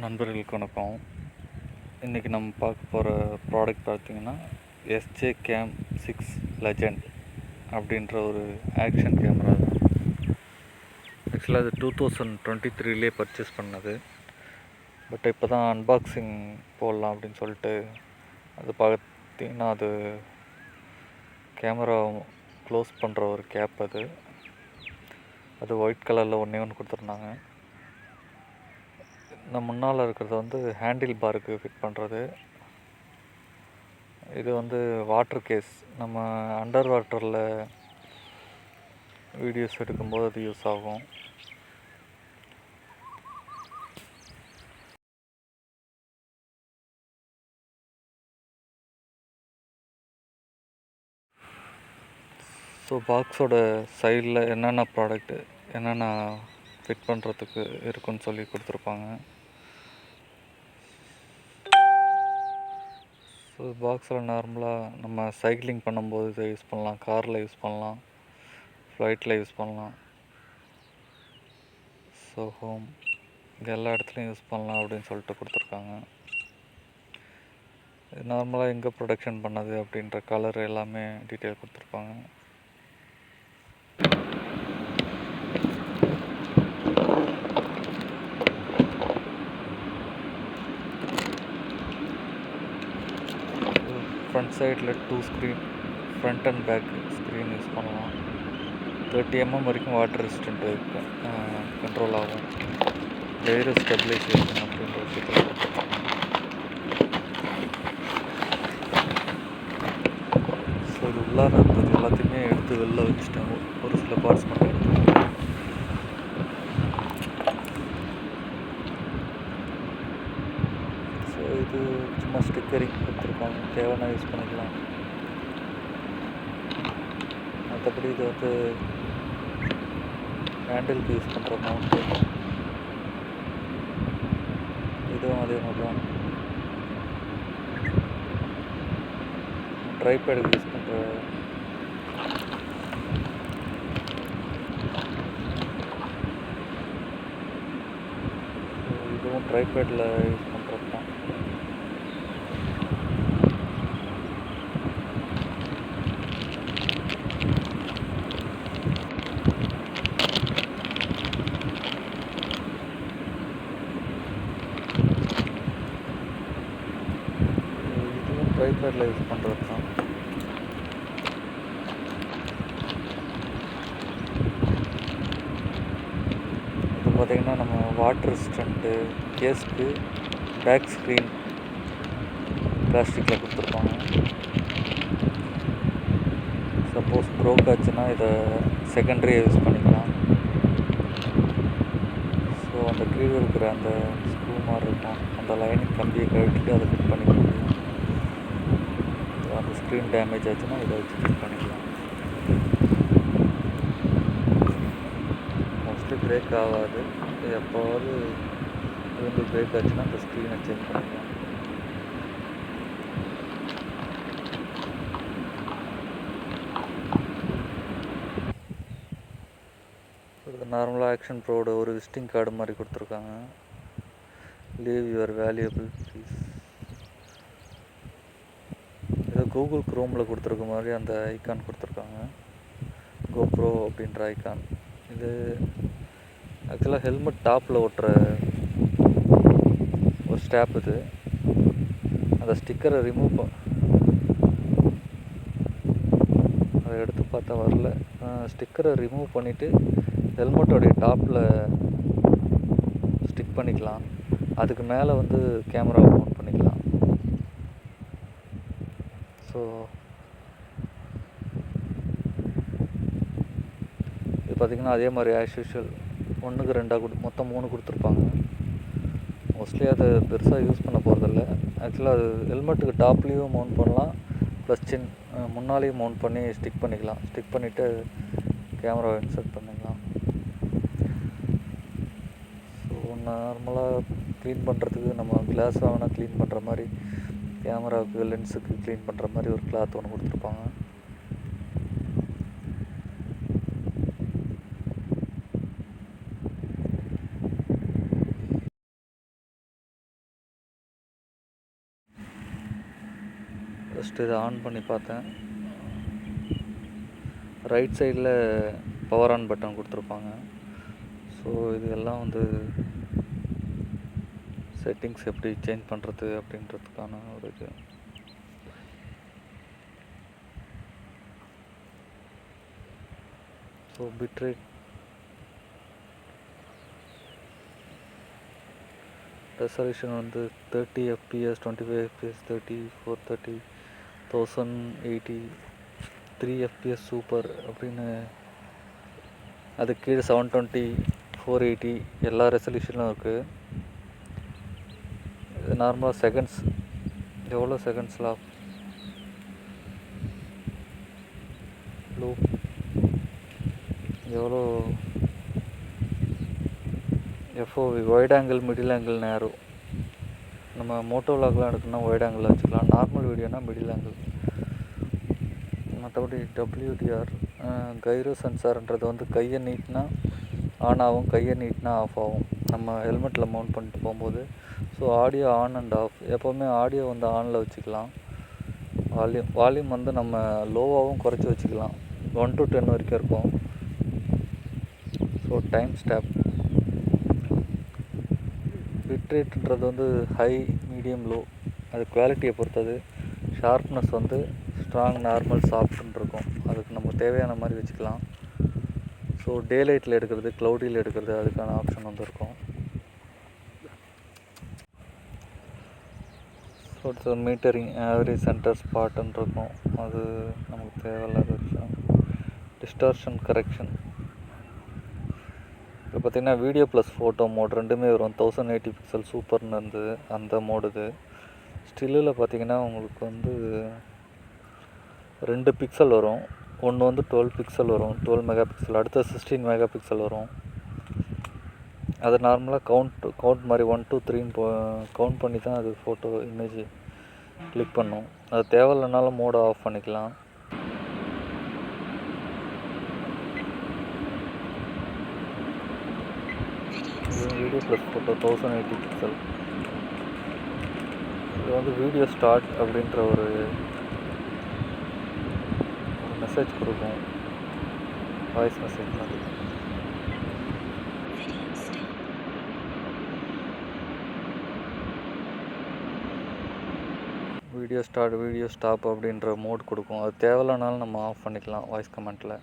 நண்பர்களுக்கு வணக்கம். இன்றைக்கி நம்ம பார்க்க போகிற ப்ராடக்ட் பார்த்திங்கன்னா எஸ்ஜே கேம் 6 லெஜண்ட் அப்படின்ற ஒரு ஆக்ஷன் கேமரா தான். ஆக்சுவலாக அது 2023 பர்ச்சேஸ் பண்ணது. பட் இப்போ தான் அன்பாக்சிங் போடலாம் அப்படின்னு சொல்லிட்டு அது பார்த்திங்கன்னா அது கேமரா க்ளோஸ் பண்ணுற ஒரு கேப் அது ஒயிட் கலரில் ஒன்று கொடுத்துருந்தாங்க. இந்த முன்னால் இருக்கிறது வந்து ஹேண்டில் பாருக்கு ஃபிட் பண்ணுறது. இது வந்து வாட்டர் கேஸ், நம்ம அண்டர் வாட்டரில் வீடியோஸ் எடுக்கும்போது அது யூஸ் ஆகும். ஸோ பாக்ஸோட சைடில் என்னென்ன ப்ராடக்ட்டு என்னென்ன ஃபிட் பண்ணுறதுக்கு இருக்குன்னு சொல்லி கொடுத்துருப்பாங்க. ஸோ பாக்ஸில் நார்மலாக நம்ம சைக்கிளிங் பண்ணும்போது இதை யூஸ் பண்ணலாம், காரில் யூஸ் பண்ணலாம், ஃப்ளைட்டில் யூஸ் பண்ணலாம், ஸோ ஹோம் இது எல்லா இடத்துலையும் யூஸ் பண்ணலாம் அப்படின்னு சொல்லிட்டு கொடுத்துருக்காங்க. நார்மலாக எங்கே ப்ரொடக்ஷன் பண்ணது அப்படின்ற கலர் எல்லாமே டீட்டெயில் கொடுத்துருப்பாங்க. ஃப்ரண்ட் சைடில் 2 screen, front and back screen use பண்ணலாம். 30 mm வரைக்கும் வாட்டர் ரெசிஸ்டன்ட் கண்ட்ரோல் ஆகும். லேயர் ஸ்டெபிலைசேஷன் அப்படின்ற விஷயத்தில் கொடுத்துருக்காங்க. ஸோ இது உள்ளார இருந்தது எல்லாத்தையுமே எடுத்து வெளில வச்சுட்டேன். ஒரு சில பார்ட்ஸ் மட்டும் எடுத்து. ஸோ இது சும்மா ஸ்டிக்கரிங் கொடுத்துருக்காங்க, தேவைன்னா யூஸ் பண்ணிக்கலாம். மற்றபடி இது வந்து ஹேண்டிலுக்கு யூஸ் பண்ணுற மவுண்ட்டு, இதுவும் அதே மாதிரி தான். ட்ரைபேடுக்கு யூஸ் பண்ணுற இதுவும் ட்ரைபேடில் யூஸ் பண்ணுறது தான். இதுவும் ட்ரைபேடில் யூஸ் பண்ணுறது தான். இது பார்த்திங்கன்னா நம்ம வாட்டர் ரெசிஸ்டண்ட்டு கேஸ்க்கு பேக் ஸ்க்ரீன் பிளாஸ்டிக்கில் கொடுத்துருப்பாங்க. சப்போஸ் ப்ரோக் ஆச்சுன்னா இதை செகண்டரியாக யூஸ் பண்ணிக்கலாம். ஸோ அந்த கீழே இருக்கிற அந்த ஸ்க்ரூ மாதிரி இருக்கும், அந்த லைனிங் கம்பியை கழட்டிட்டு அதை ஃபிட் பண்ணிக்க முடியும். அந்த ஸ்க்ரீன் டேமேஜ் ஆச்சுன்னா இதை வச்சு ஃபிட் பண்ணிக்கலாம். மோஸ்ட்லி பிரேக் ஆகாது. எப்போவாவது விழுந்து பிரேக் ஆச்சுன்னா அந்த ஸ்க்ரீனை சேஞ்ச் பண்ணிக்கலாம். நார்மலாக ஆக்ஷன் ப்ரோட ஒரு விசிட்டிங் கார்டு மாதிரி கொடுத்துருக்காங்க. Leave your valuable piece. இது கூகுள் க்ரோமில் கொடுத்துருக்க மாதிரி அந்த ஐக்கான் கொடுத்துருக்காங்க, கோப்ரோ அப்படின்ற ஐக்கான். இது ஆக்சுவலாக ஹெல்மெட் டாப்பில் ஒட்டுற ஒரு ஸ்டாப். இது அந்த ஸ்டிக்கரை அதை எடுத்து பார்த்தா வரல. ஸ்டிக்கரை ரிமூவ் பண்ணிவிட்டு ஹெல்மெட்டோடைய டாப்பில் ஸ்டிக் பண்ணிக்கலாம். அதுக்கு மேலே வந்து கேமராவை மவுண்ட் பண்ணிக்கலாம். ஸோ இது பார்த்திங்கன்னா அதே மாதிரி ஆஸ் யூஷுவல் 1க்கு 2 மொத்தம் 3 கொடுத்துருப்பாங்க. மோஸ்ட்லி அதை பெருசாக யூஸ் பண்ண போகிறதில்ல. ஆக்சுவலாக அது ஹெல்மெட்டுக்கு டாப்லேயும் மவுண்ட் பண்ணலாம், ப்ளஸ் முன்னாலேயும் மவுண்ட் பண்ணி ஸ்டிக் பண்ணிக்கலாம். ஸ்டிக் பண்ணிவிட்டு கேமராவை இன்சர்ட் பண்ணிக்கலாம். ஸோ நார்மலாக க்ளீன் பண்ணுறதுக்கு நம்ம கிளாஸ் வாங்கினா க்ளீன் பண்ணுற மாதிரி, கேமராவுக்கு லென்ஸுக்கு க்ளீன் பண்ணுற மாதிரி ஒரு கிளாத் ஒன்று கொடுத்துருப்பாங்க. ஃபஸ்ட்டு இதை ஆன் பண்ணி பார்த்தேன். ரைட் சைடில் பவர் ஆன் பட்டன் கொடுத்துருப்பாங்க. ஸோ இது எல்லாம் வந்து செட்டிங்ஸ் எப்படி சேஞ்ச் பண்ணுறது அப்படின்றதுக்கான ஒரு இது. ஸோ பிட்ரேட் ரெசல்யூஷன் வந்து 30 fps, 25 fps, 30, 430, 1080, 3 fps சூப்பர் அப்படின்னு அது கீழே 720, 480 எல்லா ரெசல்யூஷனும் இருக்குது. இது நார்மலாக செகண்ட்ஸ் எவ்வளோ செகண்ட்ஸில் லூப் எவ்வளோ FOV wide angle, middle angle, narrow. நம்ம மோட்டோ விளாக்லாம் எடுக்கணும்னா வைட் ஆங்கிள் வச்சுக்கலாம். நார்மல் வீடியோனா மிடில் ஆங்கிள். மற்றபடி WDR கைரோ சென்சார்ன்றது வந்து கையை நீட்டினா ஆன் ஆகும், கையை நீட்டினா ஆஃப் ஆகும் நம்ம ஹெல்மெட்டில் மவுண்ட் பண்ணிட்டு போகும்போது. So audio on and half. எப்போவுமே ஆடியோ வந்து ஆனில் வச்சுக்கலாம். வால்யூம் வந்து நம்ம லோவாகவும் குறைச்சி வச்சுக்கலாம். 1 to 10 வரைக்கும் இருக்கும். ஸோ டைம் ஸ்டாப் பிட்ரேட்ன்றது வந்து ஹை, மீடியம், லோ, அது குவாலிட்டியை பொறுத்தது. ஷார்ப்னஸ் வந்து ஸ்ட்ராங், நார்மல், சாஃப்ட்னு இருக்கும். அதுக்கு நம்ம தேவையான மாதிரி வச்சுக்கலாம். ஸோ டே லைட்டில் எடுக்கிறது, க்ளவுடியில் எடுக்கிறது அதுக்கான ஆப்ஷன் வந்து இருக்கும். ஸோ அடுத்து மீட்டரிங், ஆவரேஜ், சென்டர், ஸ்பாட்டுன்னு இருக்கும். அது நமக்கு தேவையில்லாத விஷயம். டிஸ்டார்ஷன் கரெக்ஷன் இப்போ பார்த்திங்கன்னா வீடியோ ப்ளஸ் ஃபோட்டோ மோட் ரெண்டுமே வரும். 1080 பிக்சல் சூப்பர்னு இருந்து அந்த மோடு இது. ஸ்டில்லில் பார்த்திங்கன்னா உங்களுக்கு வந்து 2 பிக்சல் வரும். ஒன்று வந்து 12 பிக்சல் வரும், 12 மெகா பிக்சல். அடுத்த 16 மெகா பிக்சல் வரும். அது நார்மலாக கவுண்ட் மாதிரி 1 2 3 கவுண்ட் பண்ணி தான் அது ஃபோட்டோ இமேஜ் கிளிக் பண்ணும். அது தேவையில்லைனாலும் மோடை ஆஃப் பண்ணிக்கலாம். Video plus photo 1080 pixel. இது வந்து வீடியோ ஸ்டார்ட் அப்படின்ற ஒரு மெசேஜ் கொடுக்கும், வாய்ஸ் மெசேஜ் மாதிரி. வீடியோ ஸ்டார்ட், வீடியோ ஸ்டாப் அப்படின்ற மோட் கொடுக்கும். அது தேவையில்லைனாலும் நம்ம ஆஃப் பண்ணிக்கலாம் வாய்ஸ் கமெண்ட்டில்.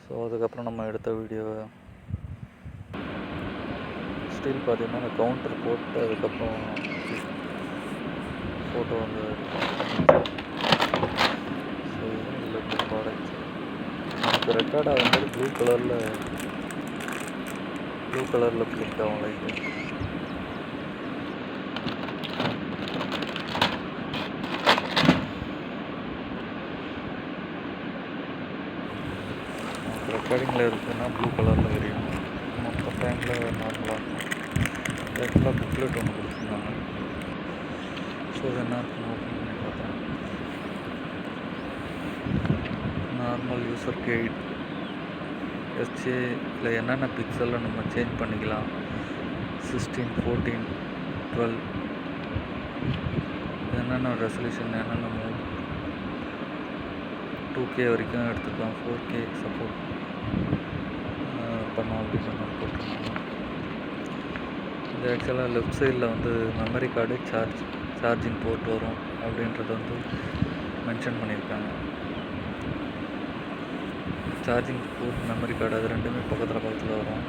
ஸோ அதுக்கப்புறம் நம்ம எடுத்த வீடியோவை ஸ்டில் பார்த்திங்கன்னா அந்த கவுண்டர் போட்டு அதுக்கப்புறம் ஃபோட்டோ வந்து எடுக்கும். ஸோ இதுதான் ப்ராடக்ட். நமக்கு ரெக்கார்ட் ஆகும்போது ப்ளூ கலரில் பிளிக் ஆகும் லைட்டு. ரெக்கார்டிங்கில் இருக்குதுன்னா ப்ளூ கலரில் எரியும். மற்ற டைமில் நார்மலாக இருக்கும். ஆக்சுவலாக புக்லெட் ஒன்று கொடுத்துருந்தாங்க. ஸோ இது என்ன இருக்குன்னு ஓப்பன் பண்ணி பார்த்தேன். நார்மல் யூசர் கைட், எஸ்ஜேயில் என்னென்ன பிக்சலில் நம்ம சேஞ்ச் பண்ணிக்கலாம், 16, 14, 12 என்னென்ன ரெசல்யூஷன், என்னென்ன மோட், 2K வரைக்கும் எடுத்துக்கலாம், 4K சப்போர்ட் பண்ணோம் அப்படின்னு நம்ம போட்டிருந்தாங்க. இது ஆக்சுவலாக லெஃப்ட் சைடில் வந்து மெமரி கார்டு, சார்ஜிங் போர்ட் வரும் அப்படின்றத வந்து மென்ஷன் பண்ணியிருக்காங்க. சார்ஜிங் போர்ட், மெமரி கார்டு அது ரெண்டுமே பக்கத்தில் வரும்.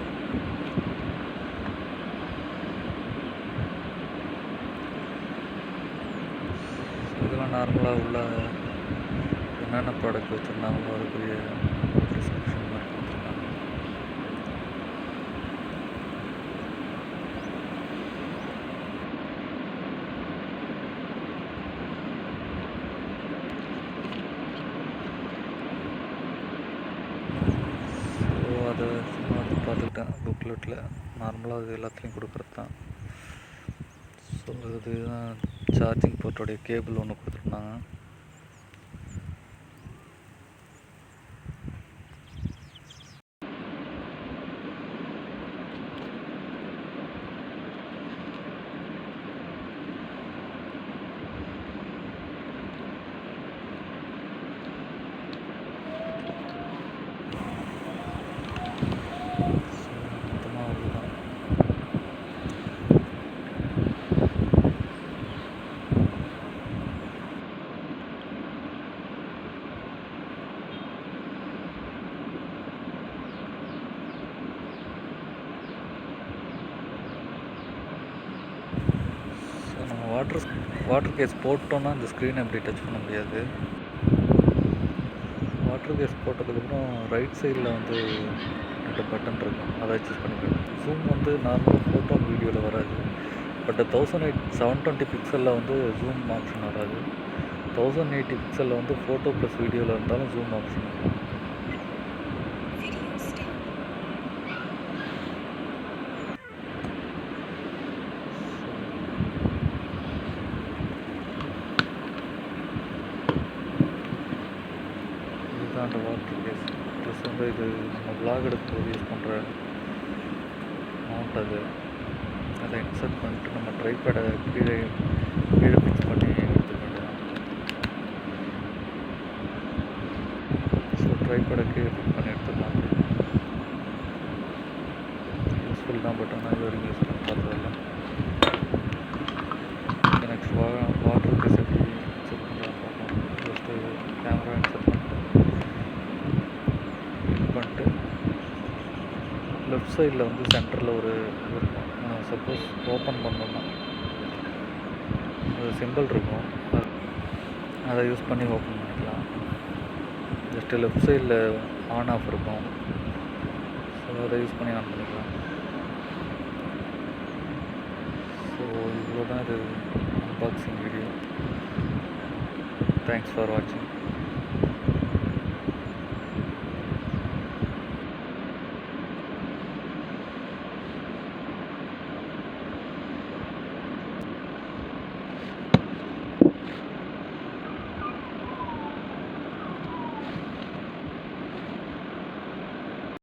இதெல்லாம் நார்மலாக உள்ள என்னென்ன ப்ராடக்ட் வச்சுருந்தாங்களோ அதுக்குரிய டிஸ்கிரிப்ஷன் மாதிரி கொடுத்துருக்காங்க. ஸோ அதை சும்மா வந்து பார்த்துக்கிட்டேன் புக்லெட்டில். நார்மலாக அது எல்லாத்துலேயும் கொடுக்குறது தான். ஸோ இதுதான் சார்ஜிங் போர்ட்டோடைய கேபிள் ஒன்று கொடுத்துருந்தாங்க. வாட்டர் கேஸ் போட்டோன்னா இந்த ஸ்க்ரீனை அப்படி டச் பண்ண முடியாது. வாட்டர் கேஸ் போட்டதுக்கப்புறம் ரைட் சைடில் வந்து 2 பட்டன் இருக்கும், அதை சூஸ் பண்ணிக்கலாம். ஜூம் வந்து நார்மலாக ஃபோட்டோ வீடியோவில் வராது. பட் 720 பிக்சலில் வந்து ஜூம் ஆப்ஷன் வராது. 1080 பிக்சலில் வந்து ஃபோட்டோ ப்ளஸ் வீடியோவில் இருந்தாலும் ஜூம் ஆப்ஷன் இருக்கும். இதுதான் அந்த வாட்டர் கேஸ். ப்ளஸ் வந்து இது நம்ம விளாக் எடுக்கும்போது யூஸ் பண்ணுற மவுண்ட் அது. அதை இன்சர்ட் பண்ணிட்டு நம்ம ட்ரைபேடை கீழே ஃபிக்ஸ் பண்ணி எடுத்துக்க வேண்டியதான். ஸோ ட்ரைபேடை கீழே ஃபிக்ஸ் பண்ணி எடுத்துக்கலாம். யூஸ்ஃபுல் தான், பட் ஆனால் இது வரைக்கும் யூஸ் பண்ணி பார்த்ததில்ல. நெக்ஸ்ட் வாட்டர் கேஸ் எப்படி இன்சர்ட் பண்ணுறான்னு பார்ப்போம். ஃபஸ்ட்டு கேமரா இன்சர்ட் பண்ணிட்டு லெஃப்ட் சைடில் வந்து சென்டரில் ஒரு இது இருக்கும். சப்போஸ் ஓப்பன் பண்ணோம்னா ஒரு சிம்பிள் இருக்கும், அதை யூஸ் பண்ணி ஓப்பன் பண்ணிக்கலாம். ஜஸ்ட்டு லெஃப்ட் சைடில் ஆன் ஆஃப் இருக்கும், ஸோ அதை யூஸ் பண்ணி ஆன் பண்ணிக்கலாம். ஸோ இவ்வளோ தான் இது அன்பாக்சிங் வீடியோ. தேங்க்ஸ் ஃபார் வாட்சிங்.